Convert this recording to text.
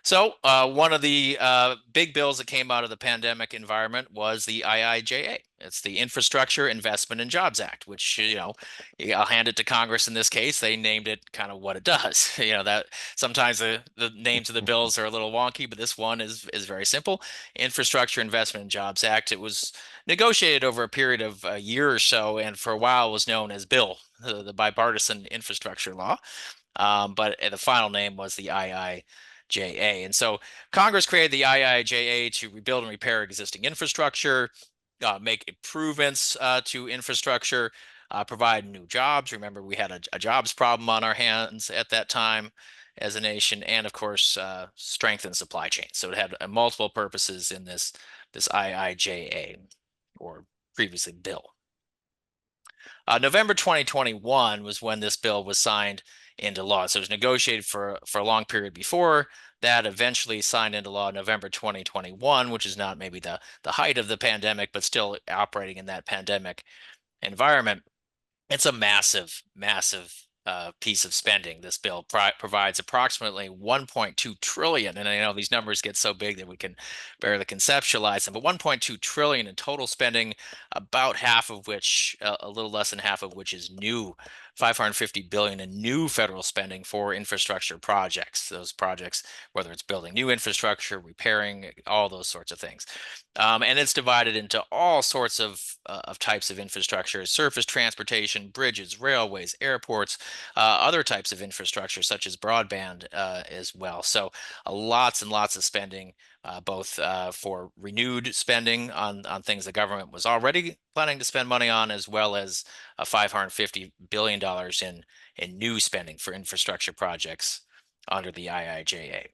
So one of the big bills that came out of the pandemic environment was the IIJA. It's the Infrastructure Investment and Jobs Act, which, I'll hand it to Congress in this case. They named it kind of what it does. That sometimes the names of the bills are a little wonky, but this one is very simple. Infrastructure Investment and Jobs Act. It was negotiated over a period of a year or so, and for a while was known as Bill, the Bipartisan Infrastructure Law. But the final name was the IIJA. And so Congress created the IIJA to rebuild and repair existing infrastructure, make improvements to infrastructure, provide new jobs. Remember, we had a jobs problem on our hands at that time as a nation, and of course, strengthen supply chains. So it had multiple purposes in this IIJA, or previously bill. November 2021 was when this bill was signed into law. So it was negotiated for a long period before that, eventually signed into law November 2021, which is not maybe the height of the pandemic, but still operating in that pandemic environment. It's a massive, massive piece of spending. This bill provides approximately 1.2 trillion, and I know these numbers get so big that we can barely conceptualize them, but 1.2 trillion in total spending, about half of which, a little less than half of which, is new. 550 billion in new federal spending for infrastructure projects. Those projects, whether it's building new infrastructure, repairing, all those sorts of things. And it's divided into all sorts of types of infrastructure: surface transportation, bridges, railways, airports, other types of infrastructure such as broadband as well. So lots and lots of spending, both for renewed spending on things the government was already planning to spend money on, as well as $550 billion in new spending for infrastructure projects under the IIJA.